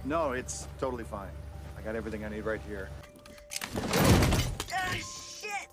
No, it's totally fine. I got everything I need right here. Ah, shit!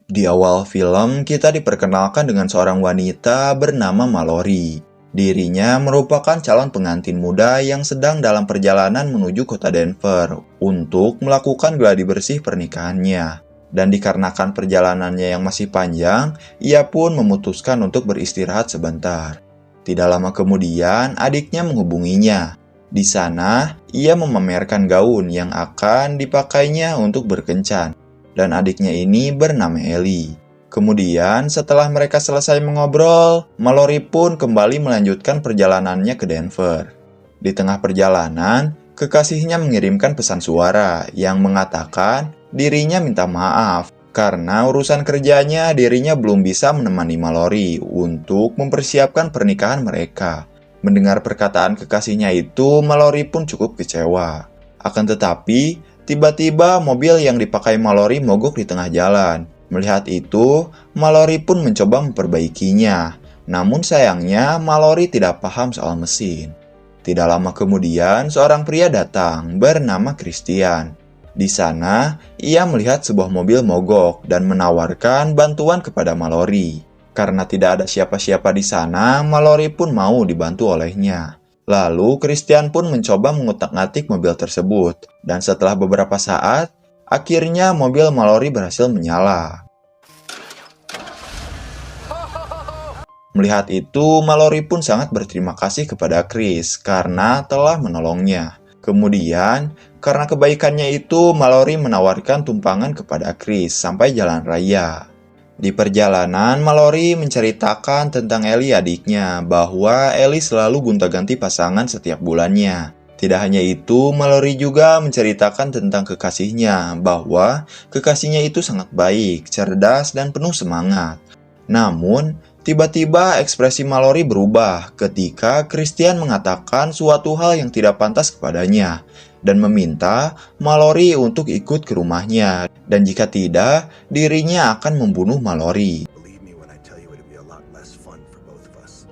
Di awal film, kita diperkenalkan dengan seorang wanita bernama Mallory. Dirinya merupakan calon pengantin muda yang sedang dalam perjalanan menuju kota Denver untuk melakukan gladi bersih pernikahannya. Dan dikarenakan perjalanannya yang masih panjang, ia pun memutuskan untuk beristirahat sebentar. Tidak lama kemudian, adiknya menghubunginya. Di sana, ia memamerkan gaun yang akan dipakainya untuk berkencan. Dan adiknya ini bernama Ellie. Kemudian setelah mereka selesai mengobrol, Mallory pun kembali melanjutkan perjalanannya ke Denver. Di tengah perjalanan, kekasihnya mengirimkan pesan suara yang mengatakan dirinya minta maaf karena urusan kerjanya dirinya belum bisa menemani Mallory untuk mempersiapkan pernikahan mereka. Mendengar perkataan kekasihnya itu, Mallory pun cukup kecewa. Akan tetapi, tiba-tiba mobil yang dipakai Mallory mogok di tengah jalan. Melihat itu, Mallory pun mencoba memperbaikinya. Namun sayangnya, Mallory tidak paham soal mesin. Tidak lama kemudian, seorang pria datang bernama Christian. Di sana, ia melihat sebuah mobil mogok dan menawarkan bantuan kepada Mallory. Karena tidak ada siapa-siapa di sana, Mallory pun mau dibantu olehnya. Lalu Christian pun mencoba mengutak-ngatik mobil tersebut, dan setelah beberapa saat, akhirnya mobil Mallory berhasil menyala. Melihat itu, Mallory pun sangat berterima kasih kepada Chris karena telah menolongnya. Kemudian, karena kebaikannya itu, Mallory menawarkan tumpangan kepada Chris sampai jalan raya. Di perjalanan, Mallory menceritakan tentang Ellie adiknya, bahwa Ellie selalu gonta-ganti pasangan setiap bulannya. Tidak hanya itu, Mallory juga menceritakan tentang kekasihnya, bahwa kekasihnya itu sangat baik, cerdas, dan penuh semangat. Namun, tiba-tiba ekspresi Mallory berubah ketika Christian mengatakan suatu hal yang tidak pantas kepadanya dan meminta Mallory untuk ikut ke rumahnya, dan jika tidak, dirinya akan membunuh Mallory. Believe me when I tell you it'd be a lot less fun for both of us.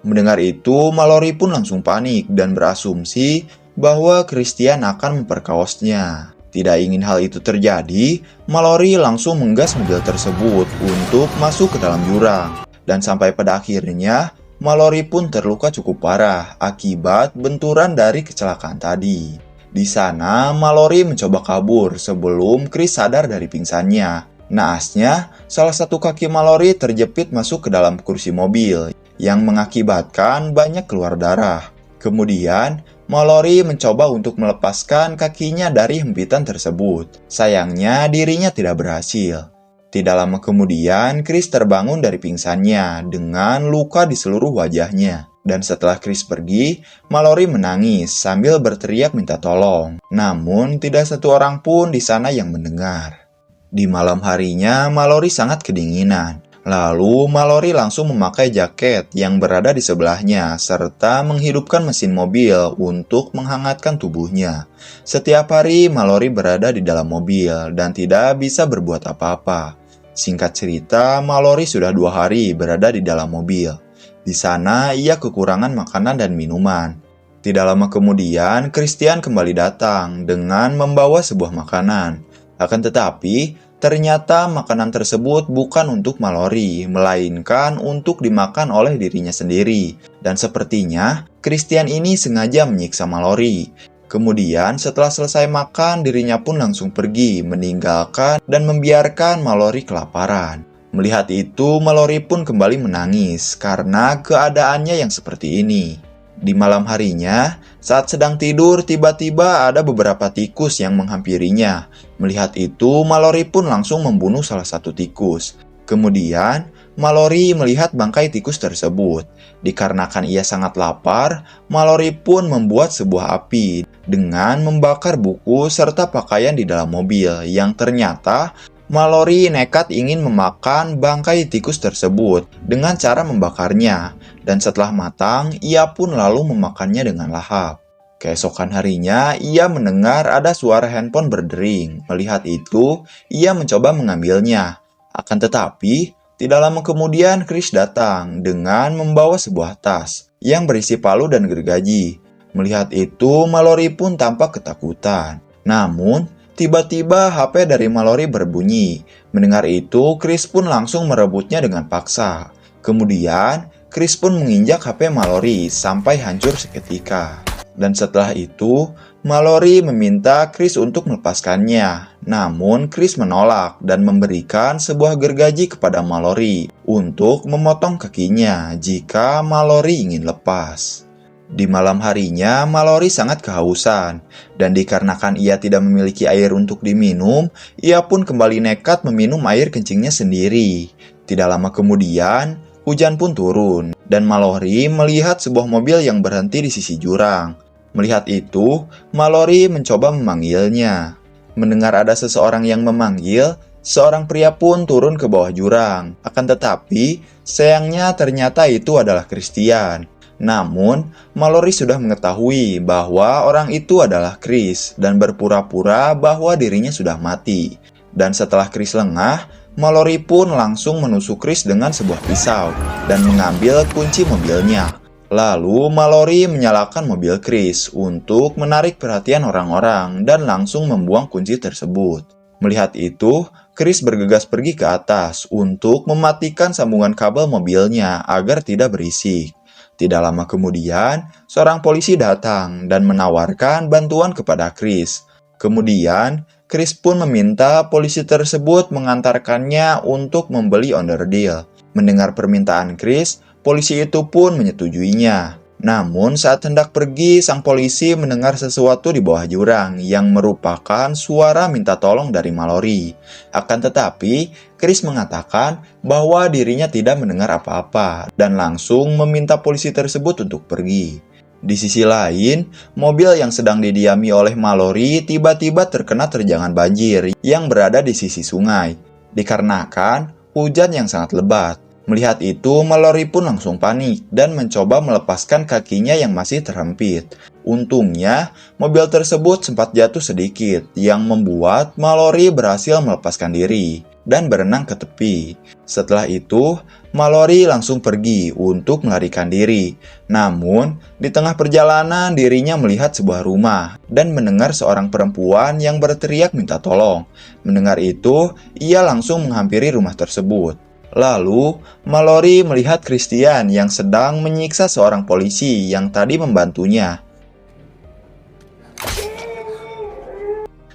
Mendengar itu, Mallory pun langsung panik dan berasumsi bahwa Christian akan memperkaosnya. Tidak ingin hal itu terjadi, Mallory langsung menggas mobil tersebut untuk masuk ke dalam jurang. Dan sampai pada akhirnya, Mallory pun terluka cukup parah akibat benturan dari kecelakaan tadi. Di sana, Mallory mencoba kabur sebelum Chris sadar dari pingsannya. Naasnya, salah satu kaki Mallory terjepit masuk ke dalam kursi mobil, yang mengakibatkan banyak keluar darah. Kemudian, Mallory mencoba untuk melepaskan kakinya dari hempitan tersebut. Sayangnya, dirinya tidak berhasil. Tidak lama kemudian, Chris terbangun dari pingsannya dengan luka di seluruh wajahnya. Dan setelah Chris pergi, Mallory menangis sambil berteriak minta tolong. Namun, tidak satu orang pun di sana yang mendengar. Di malam harinya, Mallory sangat kedinginan. Lalu, Mallory langsung memakai jaket yang berada di sebelahnya, serta menghidupkan mesin mobil untuk menghangatkan tubuhnya. Setiap hari, Mallory berada di dalam mobil dan tidak bisa berbuat apa-apa. Singkat cerita, Mallory sudah 2 hari berada di dalam mobil. Di sana, ia kekurangan makanan dan minuman. Tidak lama kemudian, Christian kembali datang dengan membawa sebuah makanan. Akan tetapi, ternyata makanan tersebut bukan untuk Mallory, melainkan untuk dimakan oleh dirinya sendiri. Dan sepertinya, Christian ini sengaja menyiksa Mallory. Kemudian, setelah selesai makan, dirinya pun langsung pergi, meninggalkan dan membiarkan Mallory kelaparan. Melihat itu, Mallory pun kembali menangis karena keadaannya yang seperti ini. Di malam harinya, saat sedang tidur, tiba-tiba ada beberapa tikus yang menghampirinya. Melihat itu, Mallory pun langsung membunuh salah satu tikus. Kemudian, Mallory melihat bangkai tikus tersebut. Dikarenakan ia sangat lapar, Mallory pun membuat sebuah api dengan membakar buku serta pakaian di dalam mobil yang ternyata Mallory nekat ingin memakan bangkai tikus tersebut dengan cara membakarnya, dan setelah matang, ia pun lalu memakannya dengan lahap. Keesokan harinya, ia mendengar ada suara handphone berdering. Melihat itu, ia mencoba mengambilnya. Akan tetapi, tidak lama kemudian Chris datang dengan membawa sebuah tas yang berisi palu dan gergaji. Melihat itu, Mallory pun tampak ketakutan. Namun, tiba-tiba HP dari Mallory berbunyi. Mendengar itu, Chris pun langsung merebutnya dengan paksa. Kemudian, Chris pun menginjak HP Mallory sampai hancur seketika. Dan setelah itu, Mallory meminta Chris untuk melepaskannya. Namun, Chris menolak dan memberikan sebuah gergaji kepada Mallory untuk memotong kakinya jika Mallory ingin lepas. Di malam harinya, Mallory sangat kehausan, dan dikarenakan ia tidak memiliki air untuk diminum, ia pun kembali nekat meminum air kencingnya sendiri. Tidak lama kemudian, hujan pun turun, dan Mallory melihat sebuah mobil yang berhenti di sisi jurang. Melihat itu, Mallory mencoba memanggilnya. Mendengar ada seseorang yang memanggil, seorang pria pun turun ke bawah jurang. Akan tetapi, sayangnya ternyata itu adalah Christian. Namun, Mallory sudah mengetahui bahwa orang itu adalah Chris dan berpura-pura bahwa dirinya sudah mati. Dan setelah Chris lengah, Mallory pun langsung menusuk Chris dengan sebuah pisau dan mengambil kunci mobilnya. Lalu Mallory menyalakan mobil Chris untuk menarik perhatian orang-orang dan langsung membuang kunci tersebut. Melihat itu, Chris bergegas pergi ke atas untuk mematikan sambungan kabel mobilnya agar tidak berisik. Tidak lama kemudian, seorang polisi datang dan menawarkan bantuan kepada Chris. Kemudian, Chris pun meminta polisi tersebut mengantarkannya untuk membeli onderdil. Mendengar permintaan Chris, polisi itu pun menyetujuinya. Namun saat hendak pergi, sang polisi mendengar sesuatu di bawah jurang yang merupakan suara minta tolong dari Mallory. Akan tetapi, Chris mengatakan bahwa dirinya tidak mendengar apa-apa dan langsung meminta polisi tersebut untuk pergi. Di sisi lain, mobil yang sedang didiami oleh Mallory tiba-tiba terkena terjangan banjir yang berada di sisi sungai, dikarenakan hujan yang sangat lebat. Melihat itu, Mallory pun langsung panik dan mencoba melepaskan kakinya yang masih terhempit. Untungnya, mobil tersebut sempat jatuh sedikit, yang membuat Mallory berhasil melepaskan diri dan berenang ke tepi. Setelah itu, Mallory langsung pergi untuk melarikan diri. Namun, di tengah perjalanan dirinya melihat sebuah rumah dan mendengar seorang perempuan yang berteriak minta tolong. Mendengar itu, ia langsung menghampiri rumah tersebut. Lalu, Mallory melihat Christian yang sedang menyiksa seorang polisi yang tadi membantunya.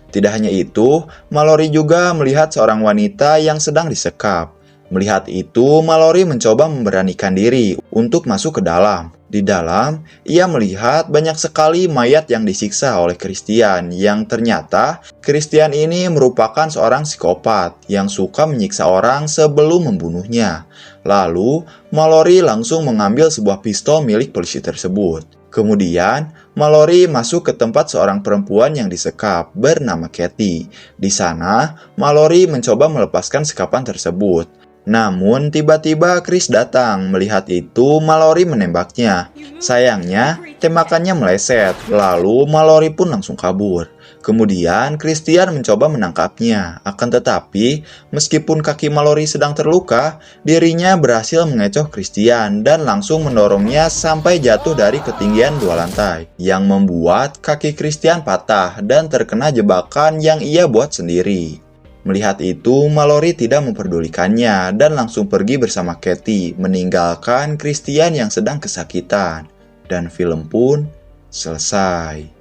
Tidak hanya itu, Mallory juga melihat seorang wanita yang sedang disekap. Melihat itu, Mallory mencoba memberanikan diri untuk masuk ke dalam. Di dalam, ia melihat banyak sekali mayat yang disiksa oleh Christian, yang ternyata Christian ini merupakan seorang psikopat yang suka menyiksa orang sebelum membunuhnya. Lalu, Mallory langsung mengambil sebuah pistol milik polisi tersebut. Kemudian, Mallory masuk ke tempat seorang perempuan yang disekap bernama Katie. Di sana, Mallory mencoba melepaskan sekapan tersebut. Namun, tiba-tiba Chris datang. Melihat itu, Mallory menembaknya. Sayangnya, tembakannya meleset. Lalu, Mallory pun langsung kabur. Kemudian, Christian mencoba menangkapnya. Akan tetapi, meskipun kaki Mallory sedang terluka, dirinya berhasil mengecoh Christian dan langsung mendorongnya sampai jatuh dari ketinggian 2 lantai, yang membuat kaki Christian patah dan terkena jebakan yang ia buat sendiri. Melihat itu, Mallory tidak memperdulikannya dan langsung pergi bersama Katie, meninggalkan Christian yang sedang kesakitan. Dan film pun selesai.